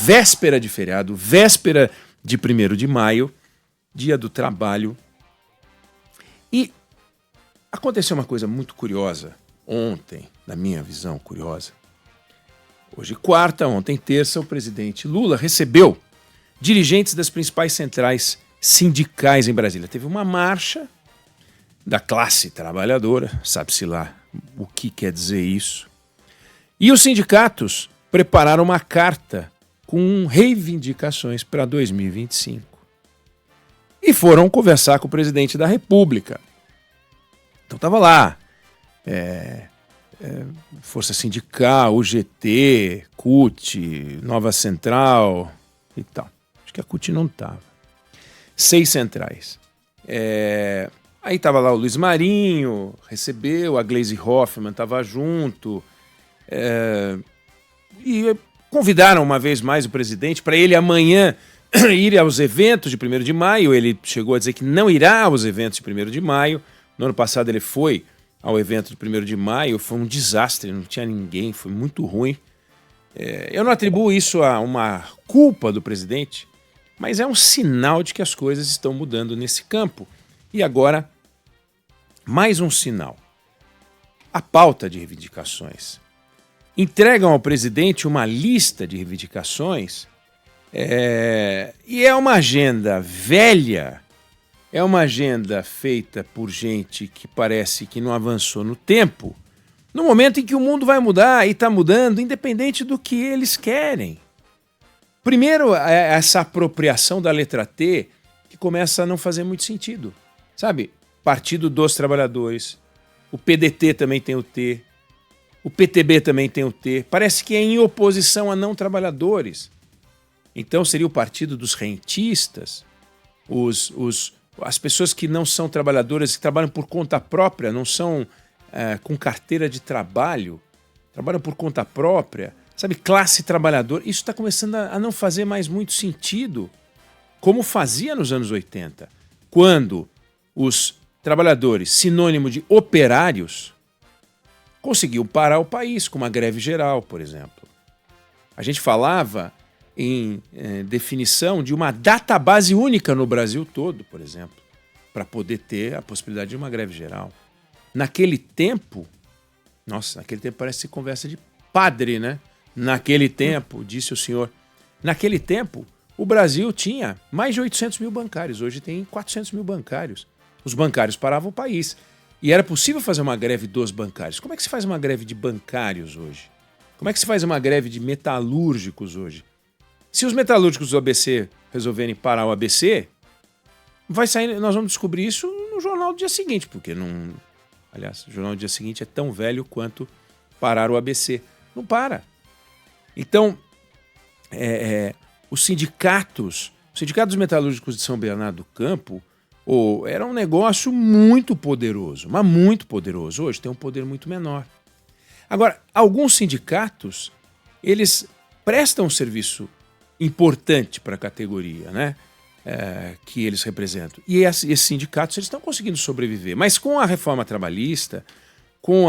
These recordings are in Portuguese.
véspera de feriado, véspera de 1º de maio, Dia do Trabalho. E aconteceu uma coisa muito curiosa ontem, na minha visão curiosa. Hoje quarta, ontem terça, o presidente Lula recebeu dirigentes das principais centrais sindicais em Brasília. Teve uma marcha da classe trabalhadora, sabe-se lá o que quer dizer isso. E os sindicatos prepararam uma carta com reivindicações para 2025. E foram conversar com o presidente da República. Então estava lá, Força Sindical, UGT, CUT, Nova Central e tal. Acho que a CUT não estava. 6 centrais. Aí estava lá o Luiz Marinho, recebeu, a Gleisi Hoffmann estava junto. E convidaram uma vez mais o presidente para ele amanhã ir aos eventos de 1º de maio. Ele chegou a dizer que não irá aos eventos de 1º de maio. No ano passado ele foi ao evento de 1º de maio, foi um desastre, não tinha ninguém, foi muito ruim. Eu não atribuo isso a uma culpa do presidente, mas é um sinal de que as coisas estão mudando nesse campo. E agora, mais um sinal. A pauta de reivindicações. Entregam ao presidente uma lista de reivindicações e é uma agenda velha, é uma agenda feita por gente que parece que não avançou no tempo, no momento em que o mundo vai mudar e está mudando, independente do que eles querem. Primeiro, essa apropriação da letra T, que começa a não fazer muito sentido. Sabe? Partido dos Trabalhadores, o PDT também tem o T, o PTB também tem o T. Parece que é em oposição a não trabalhadores. Então seria o partido dos rentistas, as pessoas que não são trabalhadoras, que trabalham por conta própria, não são com carteira de trabalho, trabalham por conta própria, sabe, classe trabalhadora. Isso está começando a não fazer mais muito sentido, como fazia nos anos 80, quando os trabalhadores, sinônimo de operários, conseguiam parar o país com uma greve geral, por exemplo. A gente falava em definição de uma database única no Brasil todo, por exemplo, para poder ter a possibilidade de uma greve geral. Naquele tempo, naquele tempo parece conversa de padre, né? Naquele tempo, disse o senhor, naquele tempo o Brasil tinha mais de 800 mil bancários, hoje tem 400 mil bancários. Os bancários paravam o país e era possível fazer uma greve dos bancários. Como é que se faz uma greve de bancários hoje? Como é que se faz uma greve de metalúrgicos hoje? Se os metalúrgicos do ABC resolverem parar o ABC, nós vamos descobrir isso no jornal do dia seguinte, porque não... Aliás, o jornal do dia seguinte é tão velho quanto parar o ABC. Não para. Então, o sindicato dos metalúrgicos de São Bernardo do Campo era um negócio muito poderoso, mas muito poderoso. Hoje tem um poder muito menor. Agora, alguns sindicatos, eles prestam um serviço importante para a categoria, né? Que eles representam. E esses sindicatos eles estão conseguindo sobreviver. Mas com a reforma trabalhista, com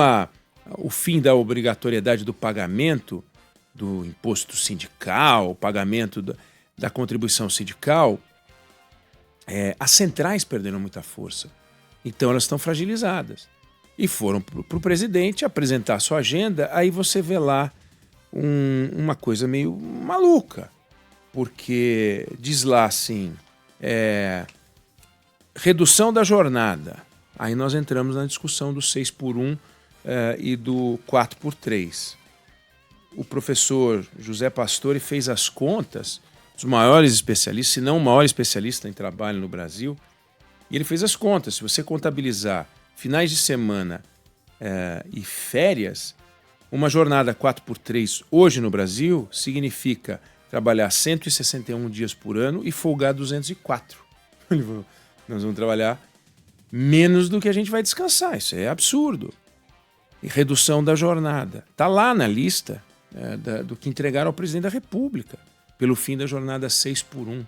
o fim da obrigatoriedade do pagamento do imposto sindical, o pagamento da contribuição sindical, as centrais perderam muita força. Então elas estão fragilizadas. E foram para o presidente apresentar a sua agenda, aí você vê lá uma coisa meio maluca. Porque diz lá assim, redução da jornada. Aí nós entramos na discussão do 6x1 e do 4x3. O professor José Pastore fez as contas, os maiores especialistas, se não o maior especialista em trabalho no Brasil, e ele fez as contas. Se você contabilizar finais de semana e férias, uma jornada 4x3 hoje no Brasil significa trabalhar 161 dias por ano e folgar 204. Ele falou, nós vamos trabalhar menos do que a gente vai descansar. Isso é absurdo. E redução da jornada. Está lá na lista do que entregaram ao presidente da República pelo fim da jornada 6x1.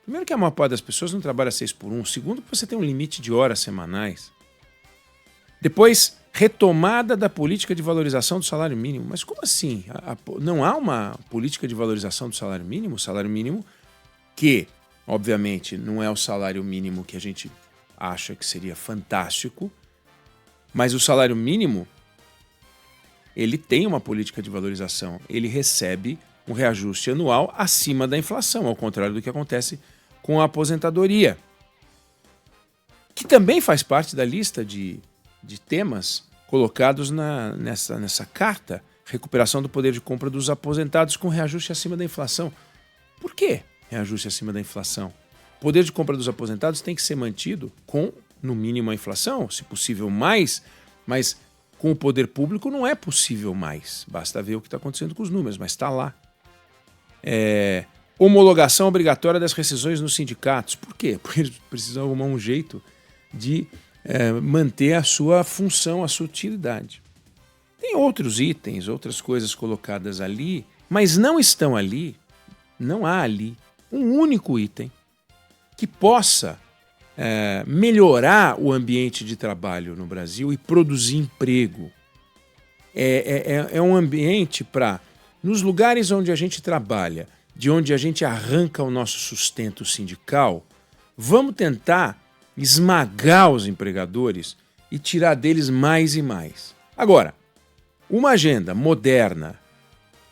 Primeiro que a maior parte das pessoas não trabalha 6x1. Segundo que você tem um limite de horas semanais. Depois, retomada da política de valorização do salário mínimo. Mas como assim? Não há uma política de valorização do salário mínimo? O salário mínimo que, obviamente, não é o salário mínimo que a gente acha que seria fantástico, mas o salário mínimo, ele tem uma política de valorização. Ele recebe um reajuste anual acima da inflação, ao contrário do que acontece com a aposentadoria, que também faz parte da lista de temas colocados nessa carta, recuperação do poder de compra dos aposentados com reajuste acima da inflação. Por que reajuste acima da inflação? O poder de compra dos aposentados tem que ser mantido com, no mínimo, a inflação, se possível mais, mas com o poder público não é possível mais. Basta ver o que está acontecendo com os números, mas está lá. Homologação obrigatória das rescisões nos sindicatos. Por quê? Porque eles precisam arrumar um jeito de manter a sua função, a sua utilidade. Tem outros itens, outras coisas colocadas ali, mas não estão ali, não há ali um único item que possa melhorar o ambiente de trabalho no Brasil e produzir emprego. É um ambiente para, nos lugares onde a gente trabalha, de onde a gente arranca o nosso sustento sindical, vamos tentar esmagar os empregadores e tirar deles mais e mais. Agora, uma agenda moderna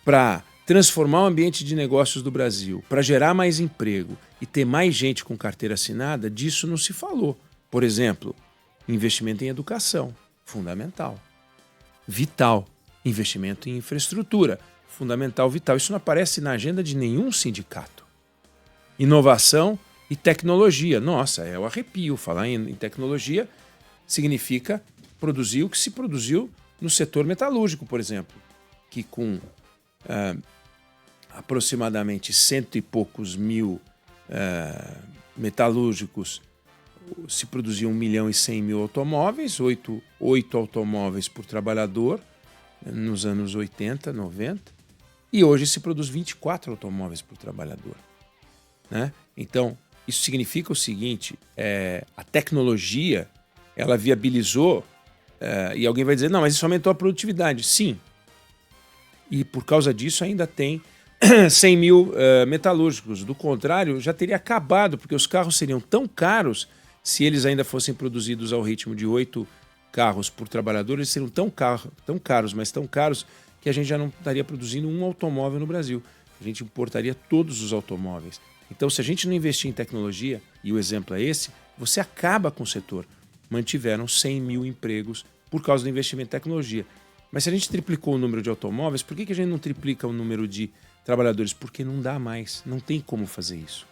para transformar o ambiente de negócios do Brasil, para gerar mais emprego e ter mais gente com carteira assinada, disso não se falou. Por exemplo, investimento em educação, fundamental. Vital. Investimento em infraestrutura, fundamental, vital. Isso não aparece na agenda de nenhum sindicato. Inovação e tecnologia. Nossa, é o arrepio. Falar em tecnologia significa produzir o que se produziu no setor metalúrgico, por exemplo, que com aproximadamente 100 e poucos mil metalúrgicos se produziam 1.100.000 automóveis, 8 automóveis por trabalhador nos anos 80, 90, e hoje se produz 24 automóveis por trabalhador. Né? Então, isso significa o seguinte, a tecnologia, ela viabilizou, e alguém vai dizer, não, mas isso aumentou a produtividade. Sim, e por causa disso ainda tem 100 mil metalúrgicos. Do contrário, já teria acabado, porque os carros seriam tão caros, se eles ainda fossem produzidos ao ritmo de 8 carros por trabalhador, eles seriam tão caros, mas tão caros, que a gente já não estaria produzindo um automóvel no Brasil. A gente importaria todos os automóveis. Então, se a gente não investir em tecnologia, e o exemplo é esse, você acaba com o setor. Mantiveram 100 mil empregos por causa do investimento em tecnologia. Mas se a gente triplicou o número de automóveis, por que a gente não triplica o número de trabalhadores? Porque não dá mais, não tem como fazer isso.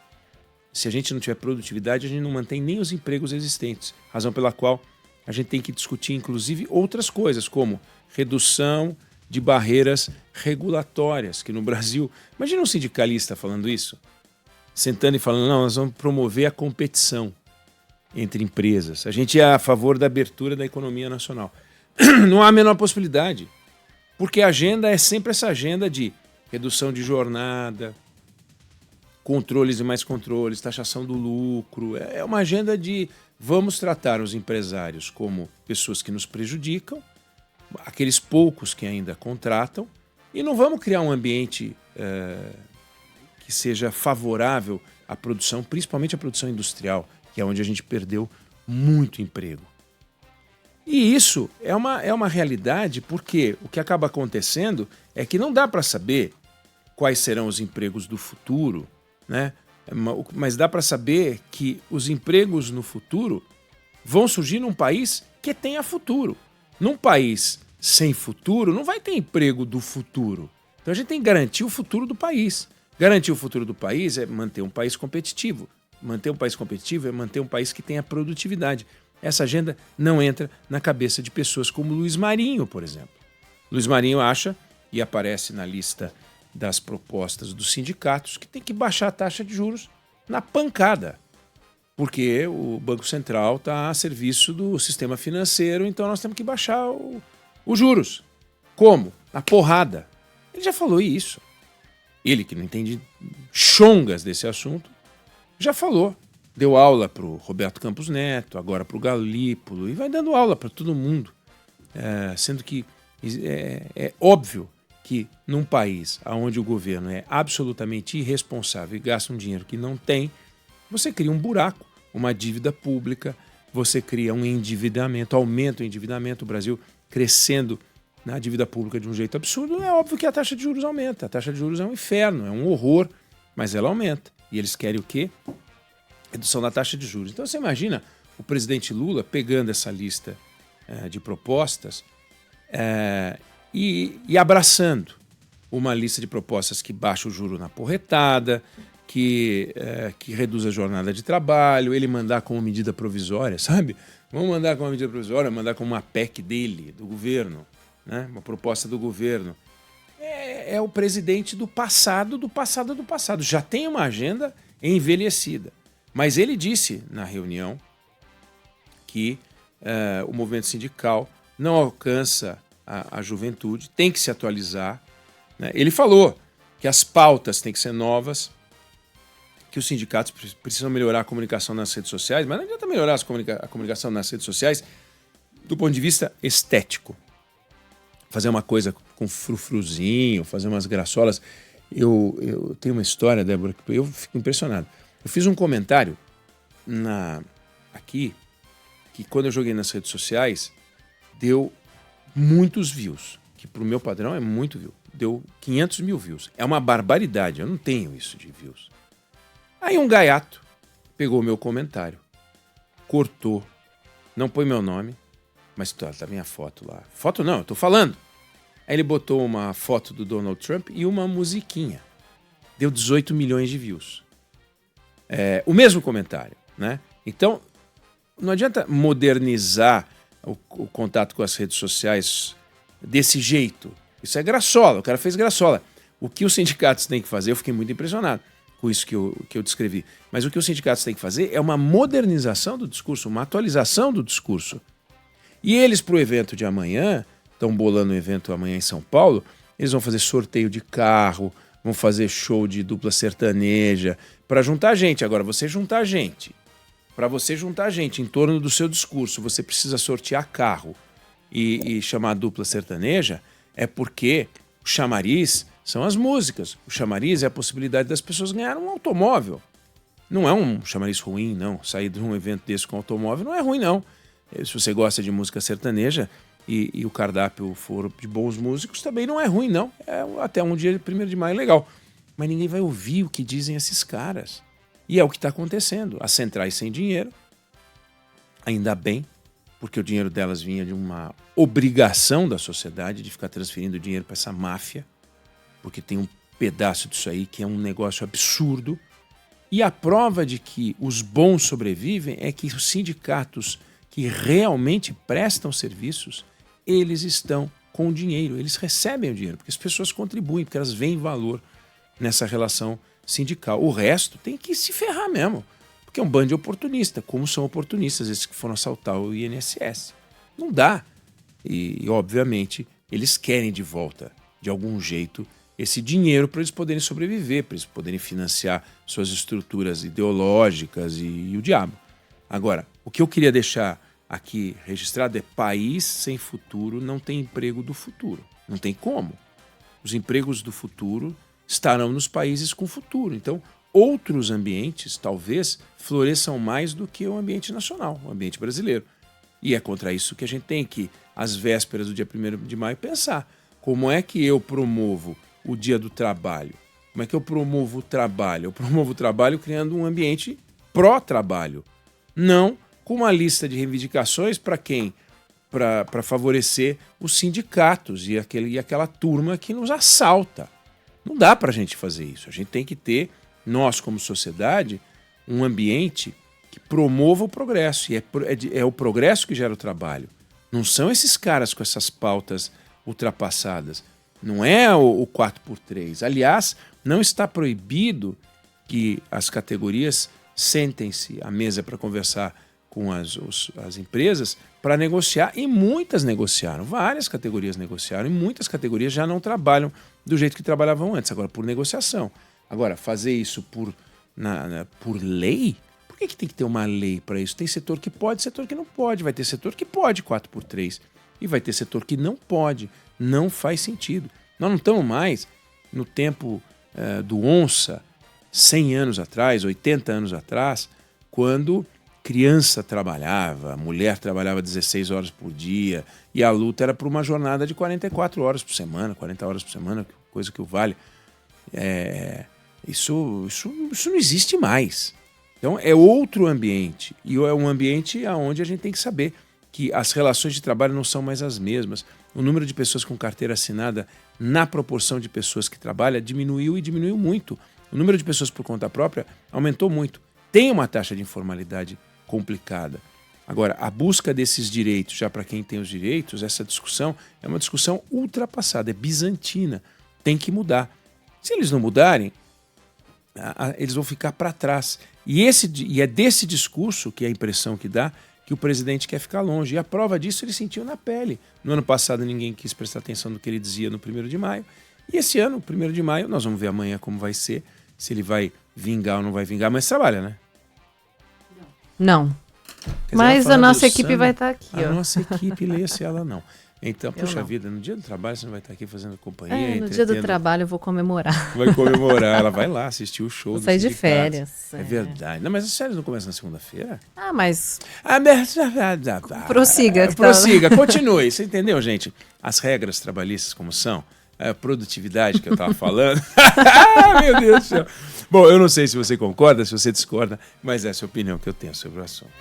Se a gente não tiver produtividade, a gente não mantém nem os empregos existentes. Razão pela qual a gente tem que discutir, inclusive, outras coisas, como redução de barreiras regulatórias, que no Brasil... Imagina um sindicalista falando isso, sentando e falando, não, nós vamos promover a competição entre empresas. A gente é a favor da abertura da economia nacional. Não há a menor possibilidade, porque a agenda é sempre essa agenda de redução de jornada, controles e mais controles, taxação do lucro. É uma agenda de vamos tratar os empresários como pessoas que nos prejudicam, aqueles poucos que ainda contratam, e não vamos criar um ambiente que seja favorável à produção, principalmente à produção industrial, que é onde a gente perdeu muito emprego. E isso é uma realidade, porque o que acaba acontecendo é que não dá para saber quais serão os empregos do futuro, né? Mas dá para saber que os empregos no futuro vão surgir num país que tenha futuro. Num país sem futuro, não vai ter emprego do futuro. Então a gente tem que garantir o futuro do país. Garantir o futuro do país é manter um país competitivo. Manter um país competitivo é manter um país que tenha produtividade. Essa agenda não entra na cabeça de pessoas como Luiz Marinho, por exemplo. Luiz Marinho acha, e aparece na lista das propostas dos sindicatos, que tem que baixar a taxa de juros na pancada, porque o Banco Central está a serviço do sistema financeiro, então nós temos que baixar os juros. Como? Na porrada. Ele já falou isso. Ele, que não entende chongas desse assunto, já falou. deu aula para o Roberto Campos Neto, agora para o Galípolo, e vai dando aula para todo mundo. Sendo que é óbvio que num país onde o governo é absolutamente irresponsável e gasta um dinheiro que não tem, você cria um buraco, uma dívida pública, você cria um endividamento, aumenta o endividamento, o Brasil crescendo na dívida pública de um jeito absurdo. É óbvio que a taxa de juros aumenta. A taxa de juros é um inferno, é um horror, mas ela aumenta. E eles querem o quê? Redução da taxa de juros. Então você imagina o presidente Lula pegando essa lista de propostas e abraçando uma lista de propostas que baixa o juro na porretada, que reduz a jornada de trabalho, ele mandar como medida provisória, sabe? Vamos mandar como medida provisória, mandar como uma PEC dele, do governo, né? Uma proposta do governo. É o presidente do passado, do passado, do passado. Já tem uma agenda envelhecida. Mas ele disse na reunião que o movimento sindical não alcança a juventude, tem que se atualizar, né? Ele falou que as pautas têm que ser novas, que os sindicatos precisam melhorar a comunicação nas redes sociais, mas não adianta melhorar a comunicação nas redes sociais do ponto de vista estético. Fazer uma coisa com frufruzinho, fazer umas graçolas. Eu tenho uma história, Débora, que eu fico impressionado. Eu fiz um comentário aqui que quando eu joguei nas redes sociais deu muitos views, que para o meu padrão é muito view. Deu 500 mil views. É uma barbaridade, eu não tenho isso de views. Aí um gaiato pegou o meu comentário, cortou, não põe meu nome, mas tá minha foto lá. Foto não, eu tô falando. Aí ele botou uma foto do Donald Trump e uma musiquinha. Deu 18 milhões de views. O mesmo comentário, né? Então, não adianta modernizar o contato com as redes sociais desse jeito. Isso é graçola, o cara fez graçola. O que os sindicatos têm que fazer, eu fiquei muito impressionado com isso que eu descrevi, mas o que os sindicatos têm que fazer é uma modernização do discurso, uma atualização do discurso. E eles, para o evento de amanhã, estão bolando um evento amanhã em São Paulo, eles vão fazer sorteio de carro, vão fazer show de dupla sertaneja, para juntar gente. Agora, para você juntar gente em torno do seu discurso, você precisa sortear carro e chamar a dupla sertaneja, é porque o chamariz são as músicas. O chamariz é a possibilidade das pessoas ganharem um automóvel. Não é um chamariz ruim, não. Sair de um evento desse com automóvel não é ruim, não. Se você gosta de música sertaneja e o cardápio for de bons músicos, também não é ruim, não. Até um dia, 1º de maio, legal. Mas ninguém vai ouvir o que dizem esses caras. E é o que está acontecendo. As centrais sem dinheiro, ainda bem, porque o dinheiro delas vinha de uma obrigação da sociedade de ficar transferindo dinheiro para essa máfia, porque tem um pedaço disso aí que é um negócio absurdo. E a prova de que os bons sobrevivem é que os sindicatos que realmente prestam serviços, eles estão com o dinheiro, eles recebem o dinheiro, porque as pessoas contribuem, porque elas veem valor nessa relação sindical. O resto tem que se ferrar mesmo, porque é um bando de oportunista, como são oportunistas esses que foram assaltar o INSS. Não dá. E obviamente, eles querem de volta, de algum jeito, esse dinheiro para eles poderem sobreviver, para eles poderem financiar suas estruturas ideológicas e o diabo. Agora, o que eu queria deixar aqui registrado é: país sem futuro não tem emprego do futuro. Não tem como. Os empregos do futuro estarão nos países com futuro. Então, outros ambientes talvez floresçam mais do que o ambiente nacional, o ambiente brasileiro. E é contra isso que a gente tem que, às vésperas do dia 1º de maio, pensar como é que eu promovo o dia do trabalho. Como é que eu promovo o trabalho? Eu promovo o trabalho criando um ambiente pró-trabalho, não com uma lista de reivindicações para quem? Para favorecer os sindicatos e aquela turma que nos assalta. Não dá para a gente fazer isso. A gente tem que ter, nós como sociedade, um ambiente que promova o progresso. E é o progresso que gera o trabalho. Não são esses caras com essas pautas ultrapassadas. Não é o 4x3. Aliás, não está proibido que as categorias sentem-se à mesa para conversar com as empresas para negociar, e muitas negociaram, várias categorias negociaram, e muitas categorias já não trabalham do jeito que trabalhavam antes, agora por negociação. Agora, fazer isso por lei, Por que tem que ter uma lei para isso? Tem setor que pode, setor que não pode. Vai ter setor que pode 4x3 e vai ter setor que não pode. Não faz sentido. Nós não estamos mais no tempo do onça, 100 anos atrás, 80 anos atrás, quando criança trabalhava, mulher trabalhava 16 horas por dia e a luta era por uma jornada de 44 horas por semana, 40 horas por semana, coisa que o vale. Isso não existe mais. Então é outro ambiente e é um ambiente onde a gente tem que saber que as relações de trabalho não são mais as mesmas. O número de pessoas com carteira assinada na proporção de pessoas que trabalham diminuiu e diminuiu muito. O número de pessoas por conta própria aumentou muito. Tem uma taxa de informalidade complicada. Agora, a busca desses direitos, já para quem tem os direitos, essa discussão é uma discussão ultrapassada, é bizantina. Tem que mudar. Se eles não mudarem, eles vão ficar para trás. E é desse discurso, que é a impressão que dá, que o presidente quer ficar longe. E a prova disso ele sentiu na pele. No ano passado ninguém quis prestar atenção no que ele dizia no 1º de maio. E esse ano, 1º de maio, nós vamos ver amanhã como vai ser, se ele vai vingar ou não vai vingar, mas trabalha, né? Não. Dizer, mas a nossa equipe vai estar aqui. A nossa equipe, leia-se ela não. Então, puxa vida, no dia do trabalho você não vai estar aqui fazendo companhia. No dia do trabalho eu vou comemorar. Vai comemorar, ela vai lá assistir o show. Vou sair de férias. É verdade. Não, mas as férias não começam na segunda-feira? Mas... Prossiga. Prossiga, continue. Você entendeu, gente? As regras trabalhistas como são, a produtividade que eu estava falando. Meu Deus do céu. Bom, eu não sei se você concorda, se você discorda, mas essa é a opinião que eu tenho sobre o assunto.